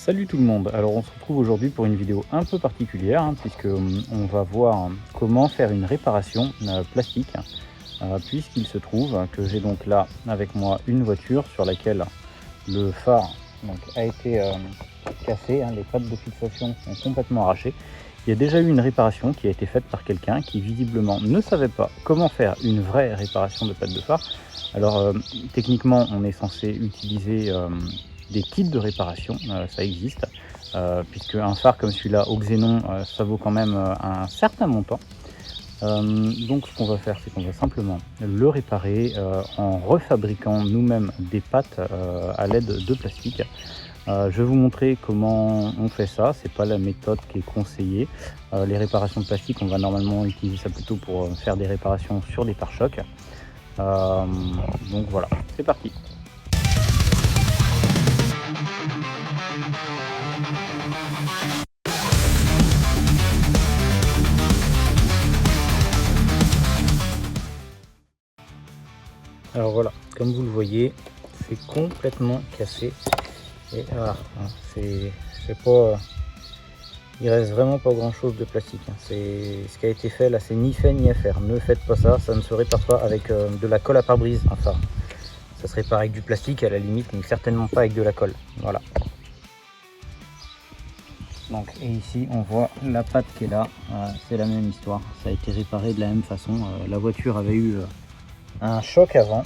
Salut tout le monde, alors on se retrouve aujourd'hui pour une vidéo un peu particulière puisque on va voir comment faire une réparation plastique puisqu'il se trouve que j'ai donc là avec moi une voiture sur laquelle le phare a été cassé, les pattes de fixation sont complètement arrachées. Il y a déjà eu une réparation qui a été faite par quelqu'un qui visiblement ne savait pas comment faire une vraie réparation de pattes de phare. Alors techniquement on est censé utiliser des kits de réparation, ça existe, puisque un phare comme celui-là au xénon ça vaut quand même un certain montant. Donc ce qu'on va faire, c'est qu'on va simplement le réparer en refabriquant nous-mêmes des pattes à l'aide de plastique. Je vais vous montrer comment on fait ça, c'est pas la méthode qui est conseillée. Les réparations de plastique, on va normalement utiliser ça plutôt pour faire des réparations sur des pare-chocs. Donc voilà, c'est parti. Alors voilà, comme vous le voyez, c'est complètement cassé. Et c'est pas, il reste vraiment pas grand chose de plastique. C'est ce qui a été fait là, c'est ni fait ni à faire. Ne faites pas ça, ça ne se répare pas avec de la colle à pare-brise. Enfin, ça se répare avec du plastique à la limite, mais certainement pas avec de la colle. Voilà. Donc, et ici on voit la patte qui est là, c'est la même histoire. Ça a été réparé de la même façon. La voiture avait eu un choc avant.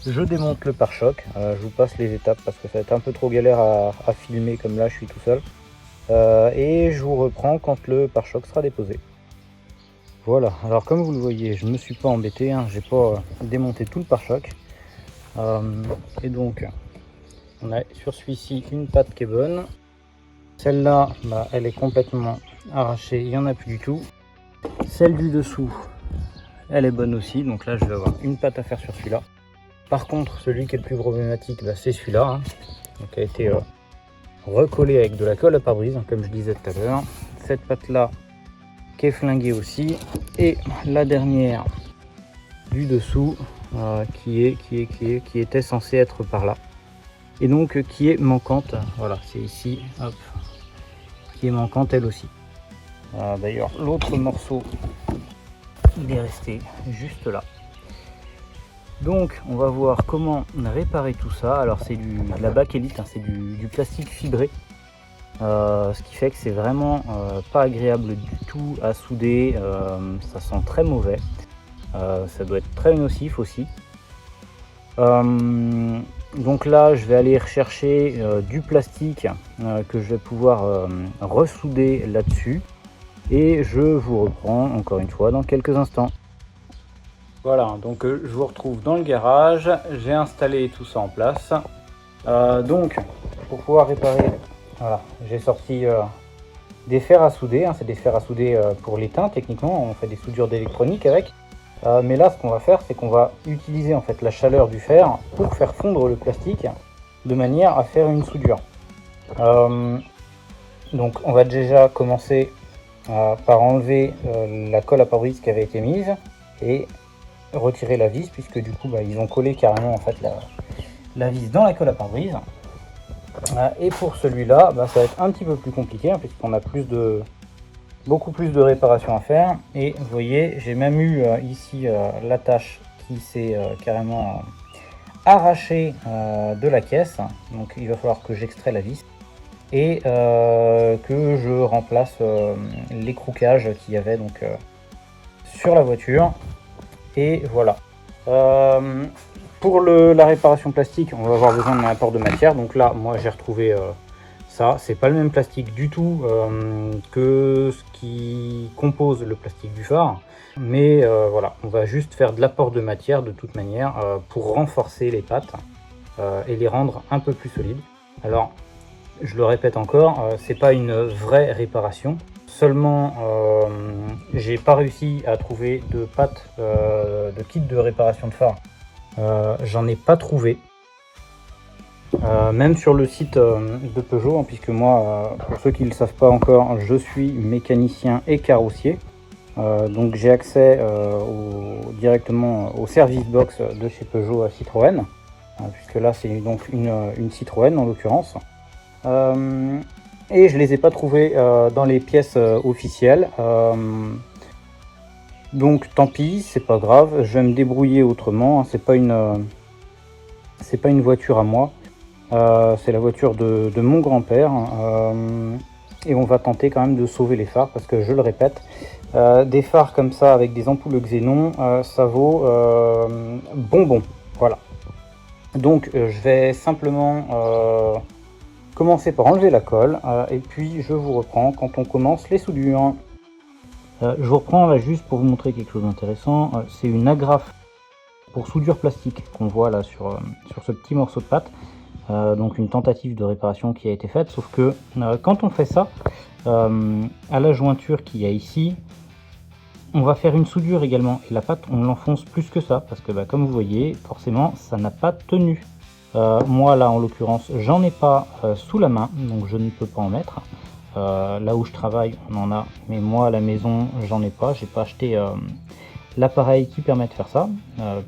Je démonte le pare-choc, je vous passe les étapes parce que ça va être un peu trop galère à filmer comme là je suis tout seul. Et je vous reprends quand le pare-choc sera déposé. Voilà, alors comme vous le voyez, je ne me suis pas embêté, j'ai pas démonté tout le pare-choc. Et donc, on a sur celui-ci une patte qui est bonne. Celle-là, elle est complètement arrachée, il n'y en a plus du tout. Celle du dessous, elle est bonne aussi, donc là je vais avoir une patte à faire sur celui-là. Par contre, celui qui est le plus problématique, c'est celui-là, qui a été recollé avec de la colle à pare-brise, comme je disais tout à l'heure. Cette patte-là qui est flinguée aussi, et la dernière du dessous qui était censée être par là, et donc qui est manquante. Voilà, c'est ici, hop, qui est manquante elle aussi. D'ailleurs, l'autre morceau, il est resté juste là. Donc on va voir comment réparer tout ça. Alors c'est de la bakélite, c'est du plastique fibré, ce qui fait que c'est vraiment pas agréable du tout à souder, ça sent très mauvais, ça doit être très nocif aussi. Donc là je vais aller rechercher du plastique que je vais pouvoir ressouder là-dessus, et je vous reprends encore une fois dans quelques instants. Voilà, donc je vous retrouve dans le garage, j'ai installé tout ça en place. Donc, pour pouvoir réparer, voilà, j'ai sorti des fers à souder, c'est des fers à souder pour l'étain, techniquement, on fait des soudures d'électronique avec. Mais là, ce qu'on va faire, c'est qu'on va utiliser en fait la chaleur du fer pour faire fondre le plastique, de manière à faire une soudure. Donc, on va déjà commencer par enlever la colle à pare-brise qui avait été mise, et retirer la vis, puisque du coup ils ont collé carrément en fait la vis dans la colle à pare-brise. Et pour celui-là, ça va être un petit peu plus compliqué, puisqu'on a beaucoup plus de réparations à faire. Et vous voyez, j'ai même eu ici l'attache qui s'est carrément arrachée de la caisse. Donc il va falloir que j'extrais la vis et que je remplace les croquages qu'il y avait donc sur la voiture. Et voilà. Pour la réparation plastique, on va avoir besoin d'un apport de matière. Donc là, moi j'ai retrouvé ça. C'est pas le même plastique du tout que ce qui compose le plastique du phare. Mais voilà, on va juste faire de l'apport de matière de toute manière pour renforcer les pattes et les rendre un peu plus solides. Alors, je le répète encore, c'est pas une vraie réparation. Seulement, j'ai pas réussi à trouver de pattes de kit de réparation de phare. J'en ai pas trouvé. Même sur le site de Peugeot, puisque moi, pour ceux qui ne le savent pas encore, je suis mécanicien et carrossier. Donc j'ai accès directement au service box de chez Peugeot à Citroën. puisque là c'est donc une Citroën en l'occurrence. Et je les ai pas trouvés dans les pièces officielles. Donc tant pis, c'est pas grave, je vais me débrouiller autrement. C'est pas une voiture à moi, c'est la voiture de mon grand-père. Et on va tenter quand même de sauver les phares parce que je le répète, des phares comme ça avec des ampoules xénon, ça vaut bonbon. Voilà. Donc je vais simplement commencer par enlever la colle et puis je vous reprends quand on commence les soudures. Je vous reprends là juste pour vous montrer quelque chose d'intéressant. C'est une agrafe pour soudure plastique qu'on voit là sur ce petit morceau de pâte. Donc une tentative de réparation qui a été faite, sauf que quand on fait ça, à la jointure qu'il y a ici, on va faire une soudure également, et la pâte on l'enfonce plus que ça, parce que comme vous voyez, forcément ça n'a pas tenu. Moi là en l'occurrence j'en ai pas sous la main, donc je ne peux pas en mettre. Là où je travaille on en a, mais moi à la maison j'en ai pas, j'ai pas acheté l'appareil qui permet de faire ça,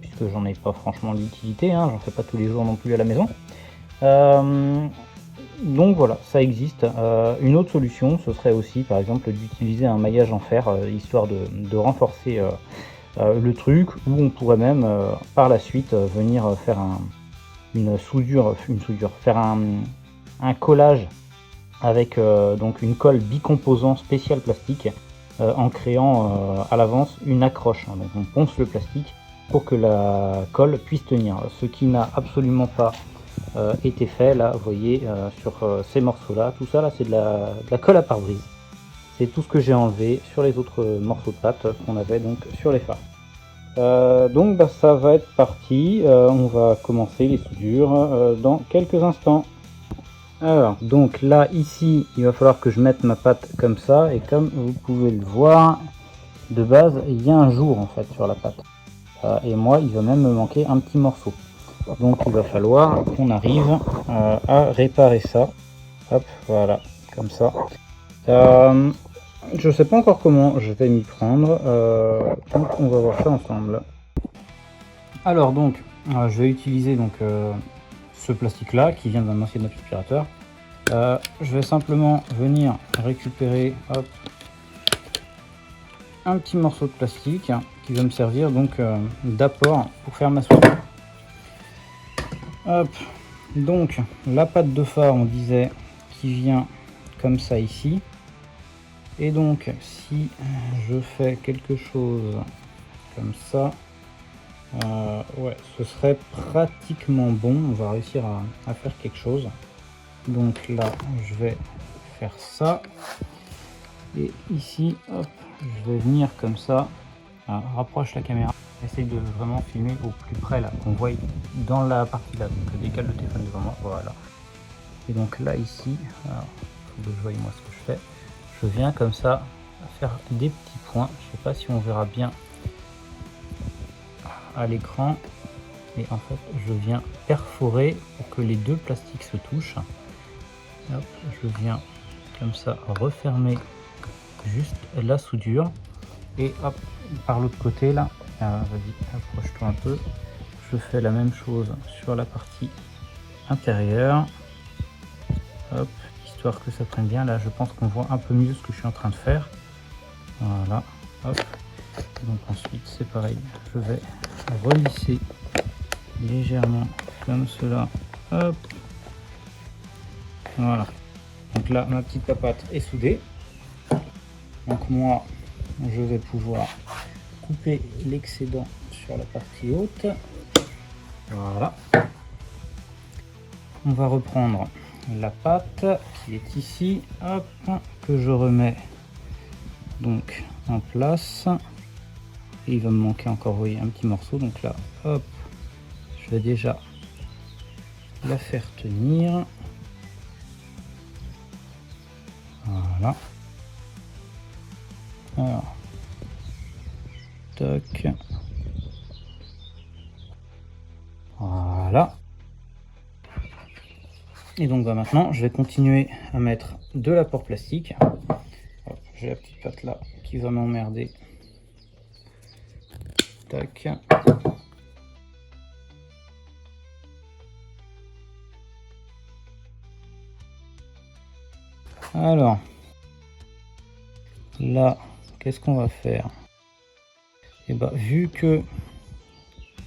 puisque j'en ai pas franchement l'utilité, hein, j'en fais pas tous les jours non plus à la maison. Donc voilà, ça existe. Une autre solution, ce serait aussi par exemple d'utiliser un maillage en fer, histoire de renforcer le truc, ou on pourrait même par la suite venir faire faire un collage avec donc une colle bicomposant spéciale plastique, en créant à l'avance une accroche. Donc on ponce le plastique pour que la colle puisse tenir, ce qui n'a absolument pas été fait là, vous voyez, sur ces morceaux là, tout ça là c'est de la colle à pare-brise. C'est tout ce que j'ai enlevé sur les autres morceaux de pâte qu'on avait donc sur les phares. Donc ça va être parti, on va commencer les soudures dans quelques instants. Alors donc là ici il va falloir que je mette ma pâte comme ça, et comme vous pouvez le voir, de base il y a un jour en fait sur la pâte, et moi il va même me manquer un petit morceau. Donc il va falloir qu'on arrive à réparer ça. Hop, voilà, comme ça. Je sais pas encore comment je vais m'y prendre, donc on va voir ça ensemble. Alors donc, je vais utiliser donc ce plastique là qui vient d'un ancien aspirateur. Je vais simplement venir récupérer un petit morceau de plastique qui va me servir donc d'apport pour faire ma soudure. Hop, donc la pâte de phare on disait qui vient comme ça ici, et donc si je fais quelque chose comme ça, ouais, ce serait pratiquement bon, on va réussir à faire quelque chose. Donc là je vais faire ça, et ici hop, je vais venir comme ça. Rapproche la caméra, essaye de vraiment filmer au plus près là, qu'on voit dans la partie là, donc décale le téléphone devant moi, voilà. Et donc là ici, alors faut que je voie moi ce que je fais, je viens comme ça faire des petits points, je sais pas si on verra bien à l'écran, et en fait je viens perforer pour que les deux plastiques se touchent. Hop, je viens comme ça refermer juste la soudure, et hop, par l'autre côté là, vas-y approche-toi un peu, je fais la même chose sur la partie intérieure, hop, histoire que ça prenne bien. Là je pense qu'on voit un peu mieux ce que je suis en train de faire, voilà, hop. Donc ensuite c'est pareil, je vais relisser légèrement comme cela, hop, voilà. Donc là ma petite papate est soudée, donc moi je vais pouvoir couper l'excédent sur la partie haute. Voilà. On va reprendre la pâte qui est ici, hop, que je remets donc en place. Et il va me manquer encore, oui, un petit morceau. Donc là, hop, je vais déjà la faire tenir. Voilà. Alors, toc. Voilà. Et donc maintenant, je vais continuer à mettre de l'apport plastique. J'ai la petite pâte là qui va m'emmerder. Tac. Alors, là, qu'est-ce qu'on va faire? Et bah, vu que...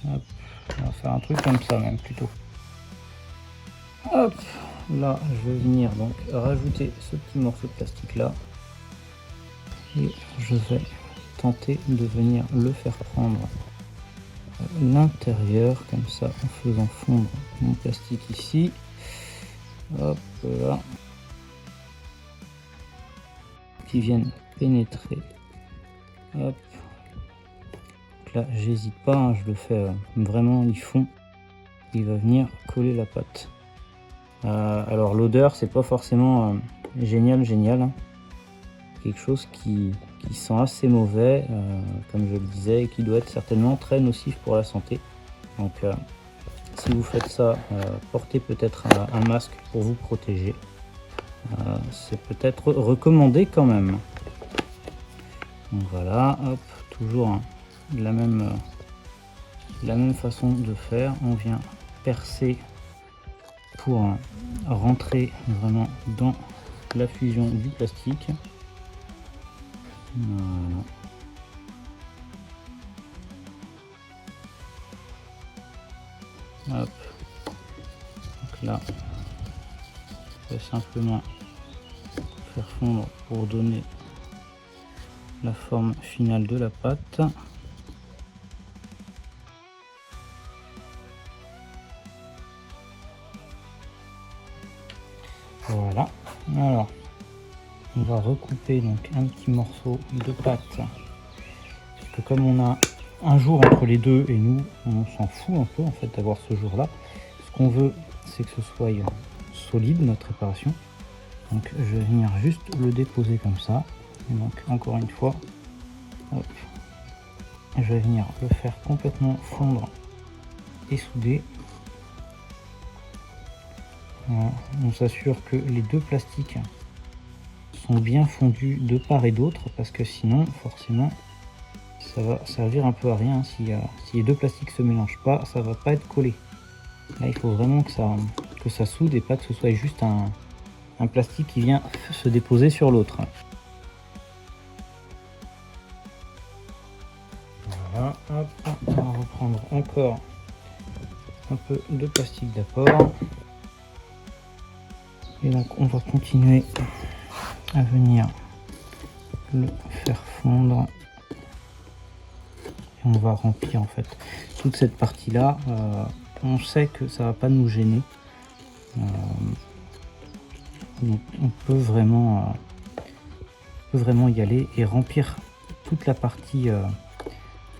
Hop, on va faire un truc comme ça même plutôt. Hop, là, je vais venir donc rajouter ce petit morceau de plastique là. Et je vais tenter de venir le faire prendre l'intérieur comme ça en faisant fondre mon plastique ici. Hop là. Qui viennent pénétrer. Hop. Donc là, j'hésite pas, hein, je le fais vraiment, il fond. Il va venir coller la pâte. Alors l'odeur, c'est pas forcément génial. Hein. Quelque chose qui sent assez mauvais, comme je le disais, et qui doit être certainement très nocif pour la santé. Donc si vous faites ça, portez peut-être un masque pour vous protéger. C'est peut-être recommandé quand même. Donc voilà, hop, toujours hein, la même façon de faire. On vient percer pour rentrer vraiment dans la fusion du plastique. Voilà. Hop. Donc là, je vais simplement faire fondre pour donner la forme finale de la pâte. Voilà. Alors, on va recouper donc un petit morceau de pâte. Parce que comme on a un jour entre les deux et nous, on s'en fout un peu en fait d'avoir ce jour-là. Ce qu'on veut, c'est que ce soit solide notre préparation. Donc je vais venir juste le déposer comme ça. Et donc encore une fois, hop, je vais venir le faire complètement fondre et souder. Voilà. On s'assure que les deux plastiques sont bien fondus de part et d'autre parce que sinon forcément ça va servir un peu à rien. Si les deux plastiques se mélangent pas, ça va pas être collé. Là il faut vraiment que ça soude et pas que ce soit juste un plastique qui vient se déposer sur l'autre. Voilà, hop, on va reprendre encore un peu de plastique d'apport. Et donc on va continuer à venir le faire fondre. Et on va remplir en fait toute cette partie là. On sait que ça va pas nous gêner. Donc on peut vraiment y aller et remplir toute la partie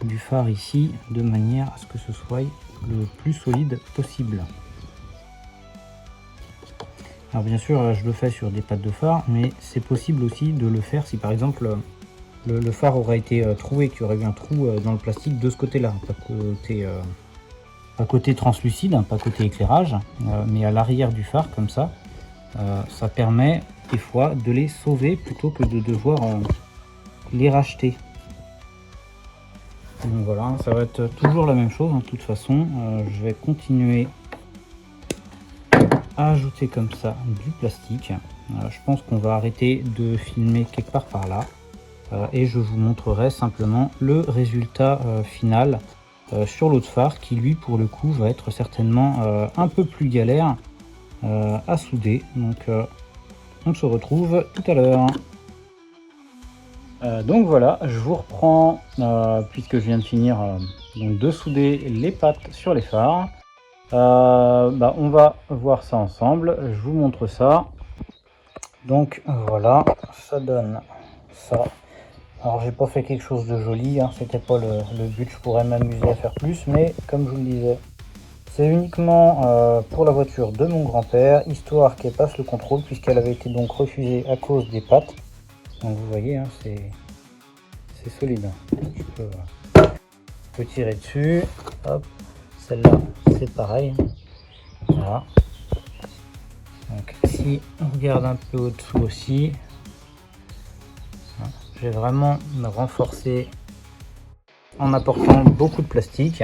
du phare ici de manière à ce que ce soit le plus solide possible. Alors bien sûr là, je le fais sur des pattes de phare, mais c'est possible aussi de le faire si par exemple le phare aurait été troué, qu'il y aurait eu un trou dans le plastique de ce côté là, pas côté translucide, hein, pas côté éclairage, mais à l'arrière du phare comme ça. Ça permet des fois de les sauver plutôt que de devoir les racheter. Donc voilà, ça va être toujours la même chose, hein, de toute façon. Je vais continuer à ajouter comme ça du plastique. Je pense qu'on va arrêter de filmer quelque part par là. Et je vous montrerai simplement le résultat final sur l'autre phare qui lui pour le coup va être certainement un peu plus galère à souder. Donc on se retrouve tout à l'heure. Donc voilà, je vous reprends puisque je viens de finir donc de souder les pattes sur les phares. On va voir ça ensemble, je vous montre ça. Donc voilà, ça donne ça. Alors j'ai pas fait quelque chose de joli, hein, c'était pas le but, je pourrais m'amuser à faire plus, mais comme je vous le disais, c'est uniquement pour la voiture de mon grand-père, histoire qu'elle passe le contrôle, puisqu'elle avait été donc refusée à cause des pattes. Donc vous voyez, hein, c'est solide. Je peux tirer dessus. Hop, celle-là, c'est pareil. Voilà. Donc si on regarde un peu au-dessous aussi, j'ai vraiment renforcé en apportant beaucoup de plastique.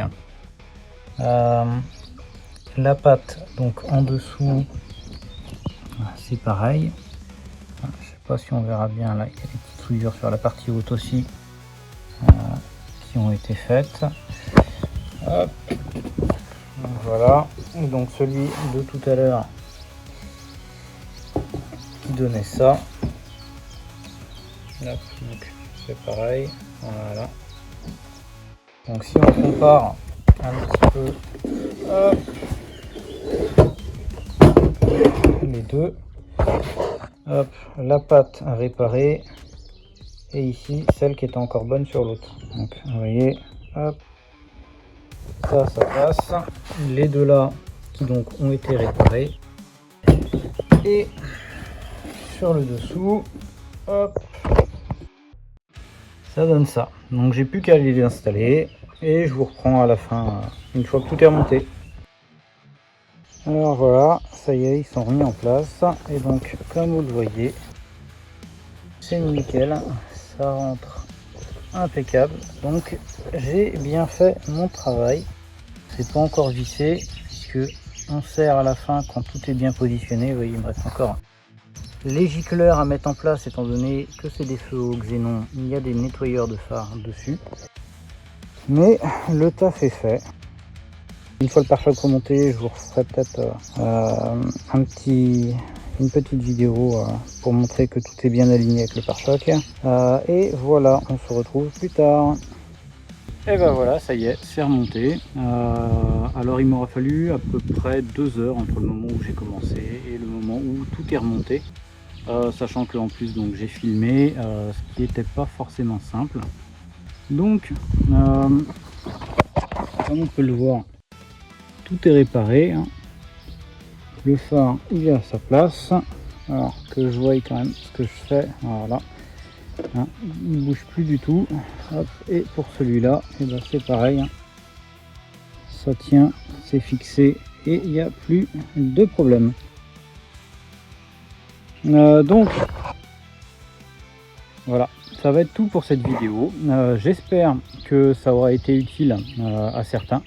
La pâte donc en dessous, c'est pareil. pas si on verra bien là, il y a des petites souillures sur la partie haute aussi qui ont été faites. Hop. Voilà, donc celui de tout à l'heure qui donnait ça. Hop, donc c'est pareil, voilà. Donc si on compare un petit peu, hop, les deux, hop, la patte à réparer et ici celle qui était encore bonne sur l'autre. Donc vous voyez, hop, ça passe. Les deux là qui donc ont été réparés et sur le dessous, hop, ça donne ça. Donc j'ai plus qu'à les installer et je vous reprends à la fin une fois que tout est remonté. Alors voilà, ça y est, ils sont remis en place et donc comme vous le voyez, c'est nickel, ça rentre impeccable. Donc j'ai bien fait mon travail. C'est pas encore vissé puisque on serre à la fin quand tout est bien positionné. Vous voyez, il me reste encore les gicleurs à mettre en place étant donné que c'est des feux au xénon. Il y a des nettoyeurs de phare dessus, mais le taf est fait. Une fois le pare-choc remonté, je vous referai peut-être une petite vidéo pour montrer que tout est bien aligné avec le pare-choc. Et voilà, on se retrouve plus tard. Et ben voilà, ça y est, c'est remonté. Alors il m'aura fallu à peu près 2 heures entre le moment où j'ai commencé et le moment où tout est remonté. Sachant que en plus donc j'ai filmé, ce qui n'était pas forcément simple. Donc, comme on peut le voir, tout est réparé. Hein. Le phare il est à sa place. Alors que je voie quand même ce que je fais. Voilà. Hein, il ne bouge plus du tout. Hop. Et pour celui-là, et ben c'est pareil. Hein. Ça tient, c'est fixé et il n'y a plus de problème. Donc voilà, ça va être tout pour cette vidéo. J'espère que ça aura été utile à certains.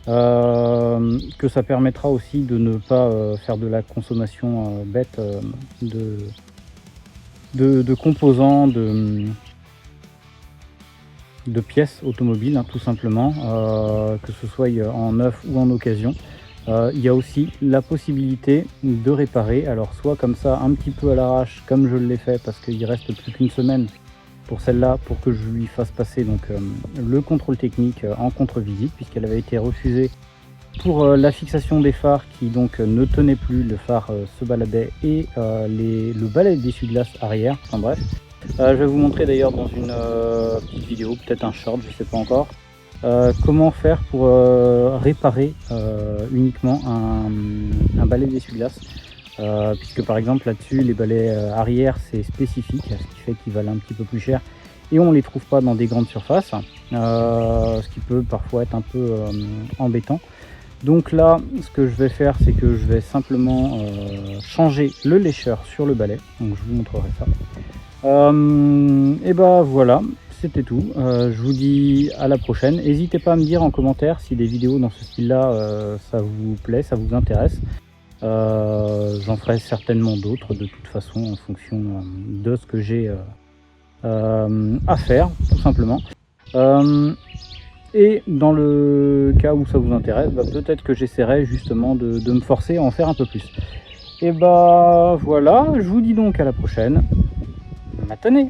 Que ça permettra aussi de ne pas faire de la consommation bête de composants, de pièces automobiles, hein, tout simplement, que ce soit en neuf ou en occasion. Il y a aussi la possibilité de réparer, alors soit comme ça un petit peu à l'arrache comme je l'ai fait parce qu'il reste plus qu'une semaine pour celle-là pour que je lui fasse passer donc le contrôle technique en contre-visite puisqu'elle avait été refusée pour la fixation des phares qui donc ne tenaient plus, le phare se baladait et le balai d'essuie-glace arrière, enfin bref. Je vais vous montrer d'ailleurs dans une petite vidéo, peut-être un short, je sais pas encore, comment faire pour réparer uniquement un balai d'essuie-glace. Puisque par exemple là-dessus les balais arrière c'est spécifique, ce qui fait qu'ils valent un petit peu plus cher et on les trouve pas dans des grandes surfaces, ce qui peut parfois être un peu embêtant. Donc là ce que je vais faire c'est que je vais simplement changer le lécheur sur le balai, donc je vous montrerai ça. Et bah voilà, c'était tout. Je vous dis à la prochaine. N'hésitez pas à me dire en commentaire si des vidéos dans ce style là ça vous plaît, ça vous intéresse. J'en ferai certainement d'autres de toute façon en fonction de ce que j'ai à faire tout simplement. Et dans le cas où ça vous intéresse, bah, peut-être que j'essaierai justement de me forcer à en faire un peu plus. Et bah voilà, je vous dis donc à la prochaine. Matinée.